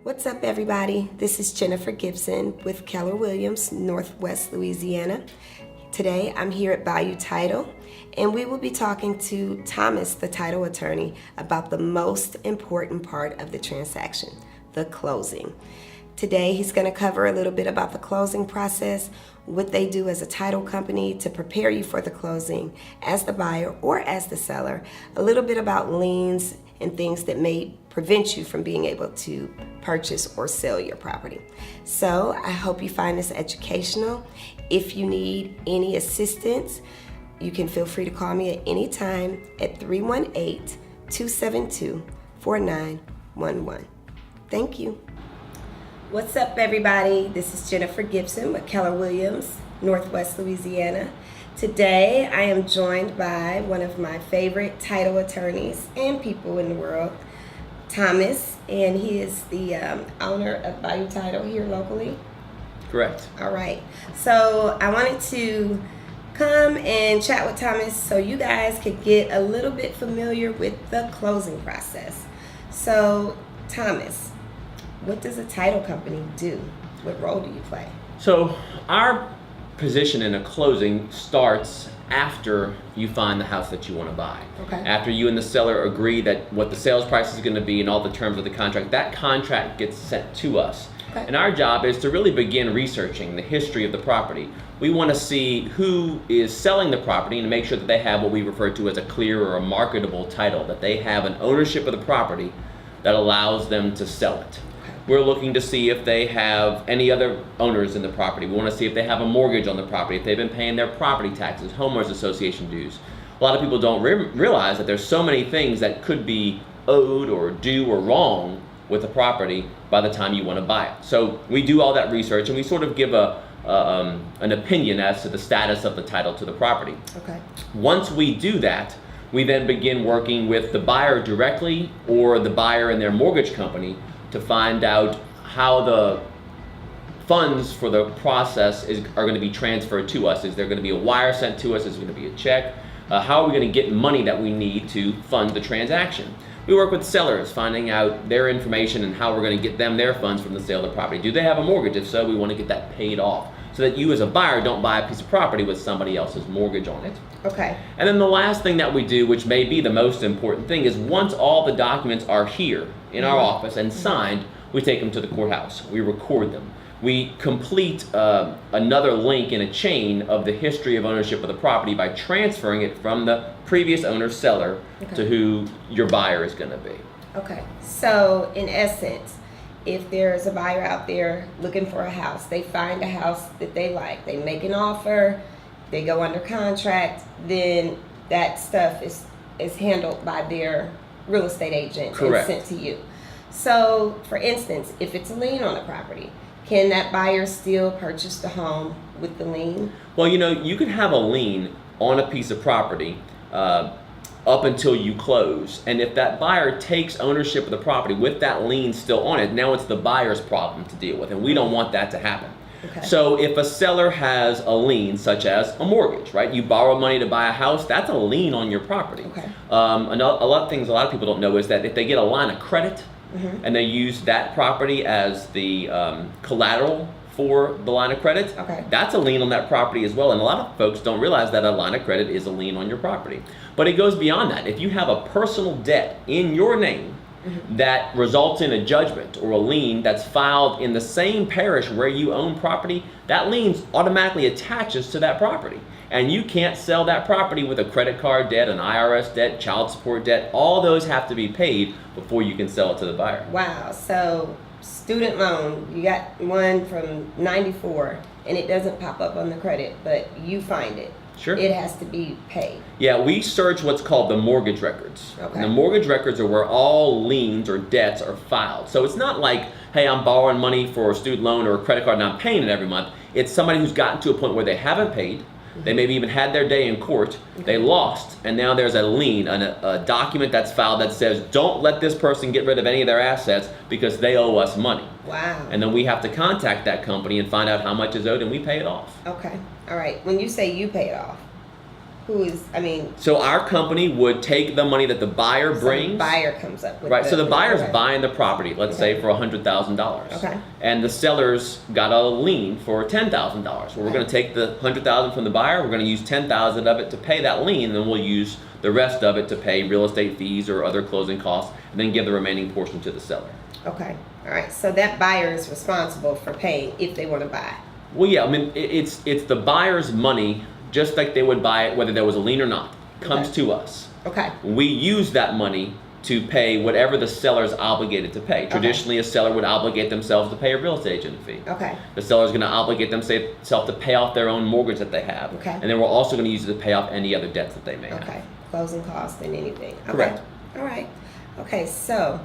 What's up, everybody? This is Jennifer Gibson with Keller Williams, Northwest Louisiana. Today I'm here at Bayou Title, and we will be talking to Thomas, the title attorney, about the most important part of the transaction, the closing. Today he's going to cover a little bit about the closing process, what they do as a title company to prepare you for the closing as the buyer or as the seller, a little bit about liens and things that may prevent you from being able to purchase or sell your property. So I hope you find this educational. If you need any assistance, you can feel free to call me at any time at 318-272-4911. Thank you. What's up, everybody? This is Jennifer Gibson with Keller Williams, Northwest Louisiana. Today I am joined by one of my favorite title attorneys and people in the world, Thomas, and he is the owner of Bayou Title here locally. Correct. All right. So I wanted to come and chat with Thomas so you guys could get a little bit familiar with the closing process. So, Thomas, what does a title company do? What role do you play? So our position in a closing starts after you find the house that you want to buy. Okay. After you and the seller agree that what the sales price is going to be and all the terms of the contract, that contract gets sent to us. Okay. And our job is to really begin researching the history of the property. We want to see who is selling the property and make sure that they have what we refer to as a clear or a marketable title, that they have an ownership of the property that allows them to sell it. We're looking to see if they have any other owners in the property. We want to see if they have a mortgage on the property, if they've been paying their property taxes, homeowners association dues. A lot of people don't realize that there's so many things that could be owed or due or wrong with the property by the time you want to buy it. So we do all that research and we sort of give an opinion as to the status of the title to the property. Okay. Once we do that, we then begin working with the buyer directly or the buyer and their mortgage company to find out how the funds for the process are going to be transferred to us. Is there going to be a wire sent to us? Is there going to be a check? How are we going to get money that we need to fund the transaction? We work with sellers, finding out their information and how we're going to get them their funds from the sale of the property. Do they have a mortgage? If so, we want to get that paid off so that you as a buyer don't buy a piece of property with somebody else's mortgage on it. Okay. And then the last thing that we do, which may be the most important thing, is once all the documents are here in our office and signed, we take them to the courthouse. We record them. We complete another link in a chain of the history of ownership of the property by transferring it from the previous owner's seller to who your buyer is going to be. Okay. So, in essence, if there's a buyer out there looking for a house, they find a house that they like, they make an offer, they go under contract, then that stuff is handled by their real estate agent. Correct. And sent to you. So, for instance, if it's a lien on the property, can that buyer still purchase the home with the lien? Well, you could have a lien on a piece of property up until you close. And if that buyer takes ownership of the property with that lien still on it, now it's the buyer's problem to deal with, and we don't want that to happen. Okay. So if a seller has a lien, such as a mortgage, right? You borrow money to buy a house, that's a lien on your property. Okay. A lot of things a lot of people don't know is that if they get a line of credit and they use that property as the collateral for the line of credit, that's a lien on that property as well. And a lot of folks don't realize that a line of credit is a lien on your property. But it goes beyond that. If you have a personal debt in your name that results in a judgment or a lien that's filed in the same parish where you own property, that lien automatically attaches to that property. And you can't sell that property with a credit card debt, an IRS debt, child support debt. All those have to be paid before you can sell it to the buyer. Wow. So, student loan, you got one from 94 and it doesn't pop up on the credit, but you find it. Sure. It has to be paid. Yeah, we search what's called the mortgage records. Okay. And the mortgage records are where all liens or debts are filed. So it's not like, hey, I'm borrowing money for a student loan or a credit card and I'm paying it every month. It's somebody who's gotten to a point where they haven't paid. They maybe even had their day in court, they lost, and now there's a lien, a document that's filed that says, don't let this person get rid of any of their assets because they owe us money. Wow. And then we have to contact that company and find out how much is owed, and we pay it off. Okay. All right. When you say you pay it off, Who is, I mean... So our company would take the money that the buyer brings. The buyer comes up with right, so the buyer's okay. buying the property, let's say for $100,000. Okay. And the seller's got a lien for $10,000. Well, we're going to take the $100,000 from the buyer, we're going to use $10,000 of it to pay that lien, and then we'll use the rest of it to pay real estate fees or other closing costs, and then give the remaining portion to the seller. Okay. All right. So that buyer is responsible for paying if they want to buy. Well, yeah, I mean, it's the buyer's money, just like they would buy it, whether there was a lien or not, comes to us. Okay. We use that money to pay whatever the seller's obligated to pay. Traditionally, a seller would obligate themselves to pay a real estate agent fee. Okay. The seller's going to obligate themselves to pay off their own mortgage that they have. Okay. And then we're also going to use it to pay off any other debts that they may have. Okay. Closing costs and anything. Okay. Correct. All right. Okay. So,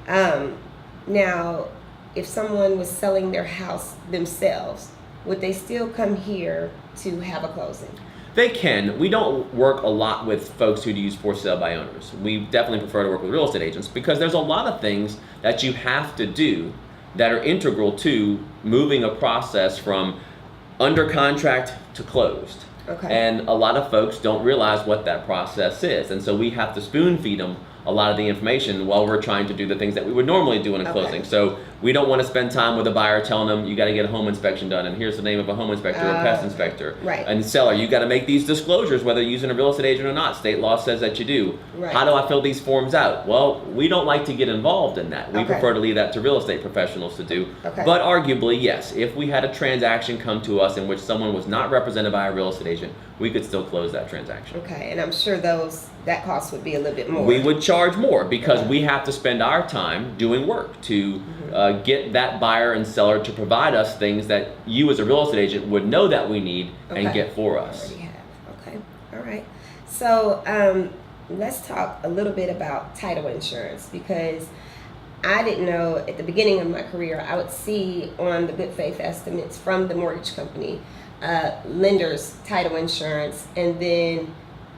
now, if someone was selling their house themselves, would they still come here to have a closing? They can. We don't work a lot with folks who use for sale by owners. We definitely prefer to work with real estate agents because there's a lot of things that you have to do that are integral to moving a process from under contract to closed. Okay. And a lot of folks don't realize what that process is. And so we have to spoon feed them a lot of the information while we're trying to do the things that we would normally do in a closing. So we don't want to spend time with a buyer telling them you got to get a home inspection done, and here's the name of a home inspector or a pest inspector. Right. And seller, you got to make these disclosures whether you're using a real estate agent or not. State law says that you do. Right. How do I fill these forms out? Well, we don't like to get involved in that. We prefer to leave that to real estate professionals to do. Okay. But arguably, yes, if we had a transaction come to us in which someone was not represented by a real estate agent, we could still close that transaction. Okay, and I'm sure that cost would be a little bit more. We would charge more because we have to spend our time doing work to get that buyer and seller to provide us things that you as a real estate agent would know that we need and get for us. Already have. Okay, all right. So let's talk a little bit about title insurance, because I didn't know at the beginning of my career I would see on the good faith estimates from the mortgage company lender's title insurance, and then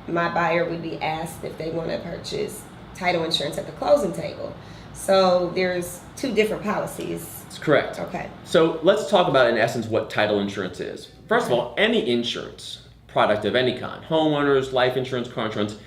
my buyer would be asked if they want to purchase title insurance at the closing table. So there's two different policies. That's correct. Okay. So let's talk about in essence what title insurance is. First of all, any insurance product of any kind, homeowners, life insurance, car insurance,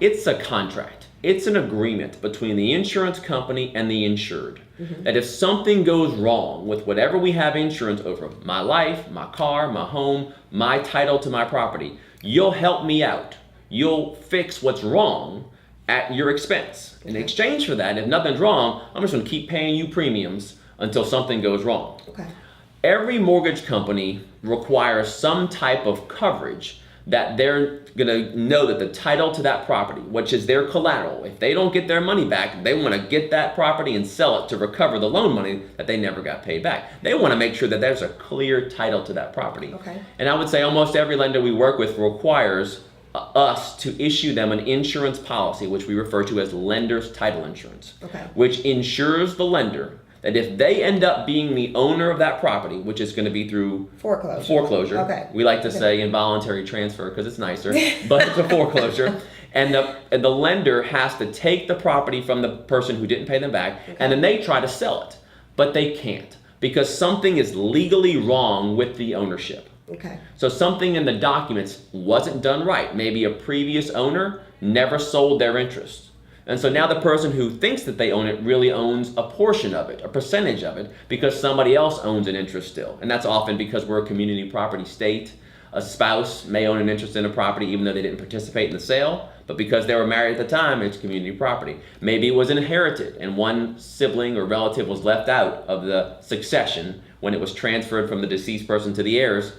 it's a contract. It's an agreement between the insurance company and the insured. That if something goes wrong with whatever we have insurance over, my life, my car, my home, my title to my property, you'll help me out. You'll fix what's wrong at your expense. In exchange for that, if nothing's wrong, I'm just going to keep paying you premiums until something goes wrong. Okay. Every mortgage company requires some type of coverage that they're going to know that the title to that property, which is their collateral, if they don't get their money back, they want to get that property and sell it to recover the loan money that they never got paid back. They want to make sure that there's a clear title to that property. Okay. And I would say almost every lender we work with requires us to issue them an insurance policy, which we refer to as lender's title insurance, which insures the lender that if they end up being the owner of that property, which is going to be through foreclosure. Okay. We like to say involuntary transfer because it's nicer, but it's a foreclosure. And the lender has to take the property from the person who didn't pay them back, and then they try to sell it, but they can't because something is legally wrong with the ownership. Okay. So something in the documents wasn't done right. Maybe a previous owner never sold their interest. And so now the person who thinks that they own it really owns a portion of it, a percentage of it, because somebody else owns an interest still. And that's often because we're a community property state. A spouse may own an interest in a property even though they didn't participate in the sale, but because they were married at the time, it's community property. Maybe it was inherited and one sibling or relative was left out of the succession when it was transferred from the deceased person to the heirs.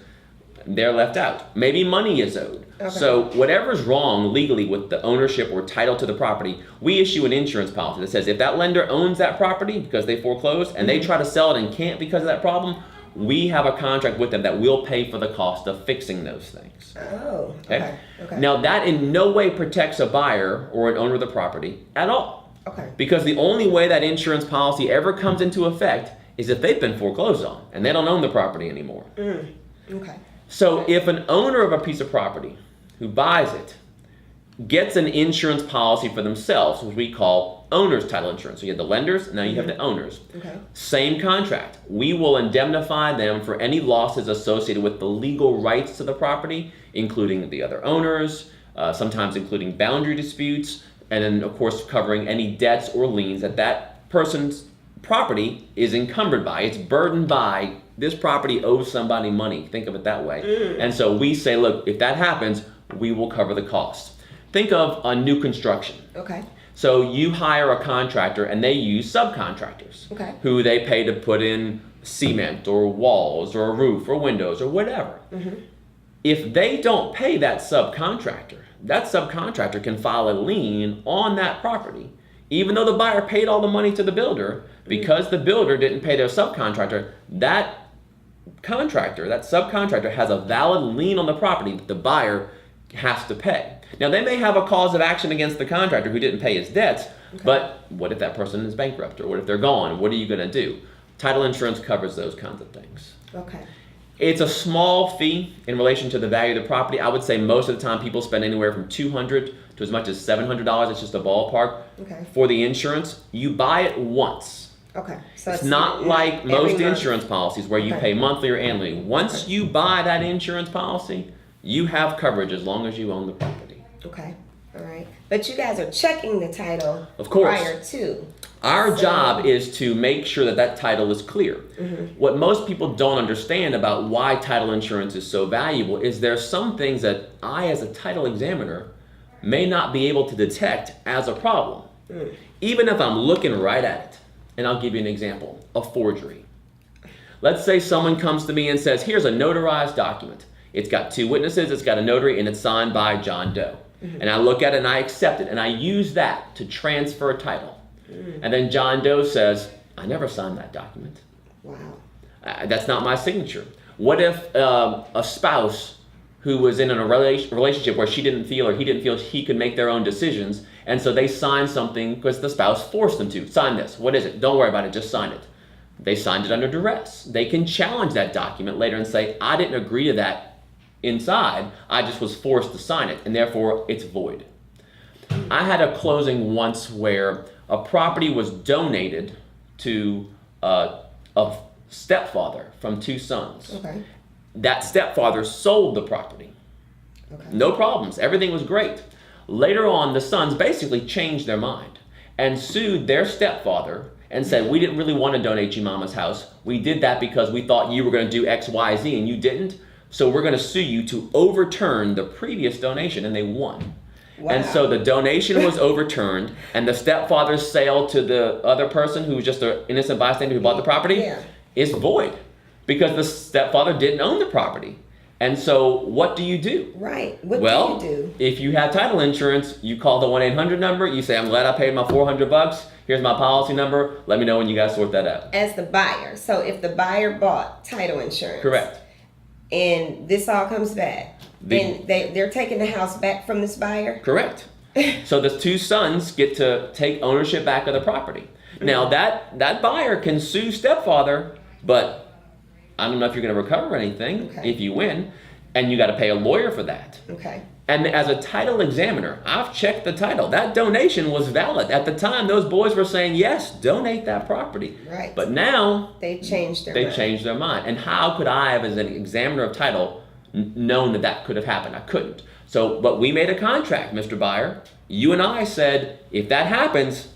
They're left out. Maybe money is owed. So whatever's wrong legally with the ownership or title to the property, we issue an insurance policy that says if that lender owns that property because they foreclosed and they try to sell it and can't because of that problem, we have a contract with them that will pay for the cost of fixing those things. Oh, okay. Now that in no way protects a buyer or an owner of the property at all. Okay. Because the only way that insurance policy ever comes into effect is if they've been foreclosed on and they don't own the property anymore. Okay. So if an owner of a piece of property who buys it gets an insurance policy for themselves, which we call owner's title insurance. So you have the lenders, now you have the owners. Same contract. We will indemnify them for any losses associated with the legal rights to the property, including the other owners, sometimes including boundary disputes, and then of course covering any debts or liens that that person's property is encumbered by. It's burdened by, this property owes somebody money. Think of it that way. And so we say, look, if that happens, we will cover the costs. Think of a new construction. Okay. So you hire a contractor and they use subcontractors who they pay to put in cement or walls or a roof or windows or whatever. If they don't pay that subcontractor can file a lien on that property, even though the buyer paid all the money to the builder. Because the builder didn't pay their subcontractor, that subcontractor has a valid lien on the property that the buyer has to pay. Now, they may have a cause of action against the contractor who didn't pay his debts, but what if that person is bankrupt, or what if they're gone? What are you going to do? Title insurance covers those kinds of things. Okay. It's a small fee in relation to the value of the property. I would say most of the time people spend anywhere from $200 to as much as $700. It's just a ballpark. For the insurance. You buy it once. Okay. So it's not like most insurance policies where you pay monthly or annually. Once you buy that insurance policy, you have coverage as long as you own the property. Okay. All right. But you guys are checking the title prior to. Our job is to make sure that that title is clear. What most people don't understand about why title insurance is so valuable is there's some things that I, as a title examiner, may not be able to detect as a problem. Even if I'm looking right at it. And I'll give you an example, a forgery. Let's say someone comes to me and says, here's a notarized document. It's got 2 witnesses, it's got a notary, and it's signed by John Doe. And I look at it and I accept it, and I use that to transfer a title. And then John Doe says, I never signed that document. Wow. That's not my signature. What if a spouse who was in a relationship where she didn't feel or he didn't feel he could make their own decisions, and so they signed something because the spouse forced them to. Sign this. What is it? Don't worry about it. Just sign it. They signed it under duress. They can challenge that document later and say, I didn't agree to that inside. I just was forced to sign it, and therefore it's void. I had a closing once where a property was donated to a stepfather from 2 sons. That stepfather sold the property. No problems. Everything was great. Later on, the sons basically changed their mind and sued their stepfather and said, we didn't really want to donate you Mama's house. We did that because we thought you were going to do X, Y, Z, and you didn't. So we're going to sue you to overturn the previous donation, and they won. And so the donation was overturned, and the stepfather's sale to the other person who was just an innocent bystander who bought the property is void because the stepfather didn't own the property. And so what do you do? Right. What do you do? If you have title insurance, you call the 1-800 number. You say, I'm glad I paid my $400. Here's my policy number. Let me know when you guys sort that out. As the buyer. So if the buyer bought title insurance. Correct. And this all comes back. Then they're taking the house back from this buyer? Correct. So the 2 sons get to take ownership back of the property. Now that buyer can sue stepfather, but I don't know if you're going to recover anything if you win, and you got to pay a lawyer for that. And as a title examiner, I've checked the title. That donation was valid. At the time, those boys were saying, yes, donate that property. Right. But now they changed their mind. And how could I have, as an examiner of title, known that could have happened? I couldn't. So, but we made a contract, Mr. Buyer. You and I said, if that happens,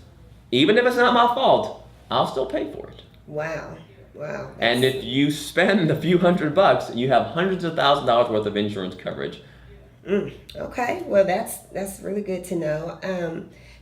even if it's not my fault, I'll still pay for it. Wow. And if you spend a few $100, you have hundreds of thousands of dollars worth of insurance coverage. Okay, well that's really good to know.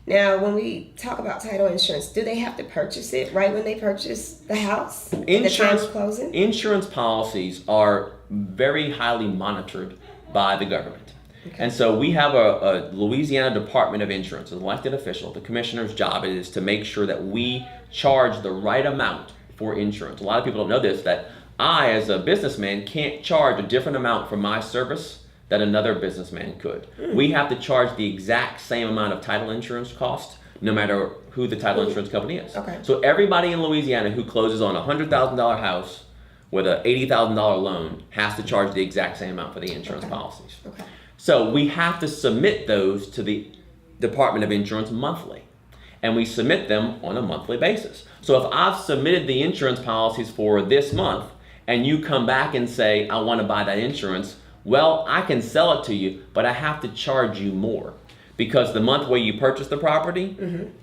Now, when we talk about title insurance, do they have to purchase it right when they purchase the house at the time of closing? Insurance policies are very highly monitored by the government. And so we have a Louisiana Department of Insurance, an elected official. The commissioner's job is to make sure that we charge the right amount for insurance. A lot of people don't know this, that I, as a businessman, can't charge a different amount for my service that another businessman could. We have to charge the exact same amount of title insurance cost, no matter who the title insurance company is. So everybody in Louisiana who closes on a $100,000 house with an $80,000 loan has to charge the exact same amount for the insurance policies. So we have to submit those to the Department of Insurance monthly. And we submit them on a monthly basis. So if I've submitted the insurance policies for this month, and you come back and say, I want to buy that insurance, Well, I can sell it to you, but I have to charge you more because the month where you purchased the property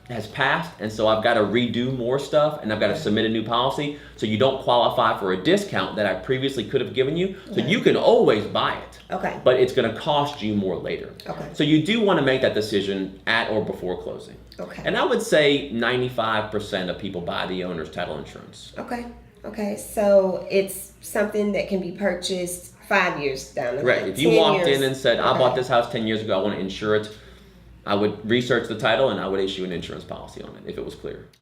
has passed, and so I've got to redo more stuff, and I've got to submit a new policy, so you don't qualify for a discount that I previously could have given you. So you can always buy it, but it's going to cost you more later. So you do want to make that decision at or before closing. And I would say 95% of people buy the owner's title insurance. Okay, so it's something that can be purchased 5 years down the line. Right. If you walked in and said, I bought this house 10 years ago, I want to insure it, I would research the title and I would issue an insurance policy on it if it was clear.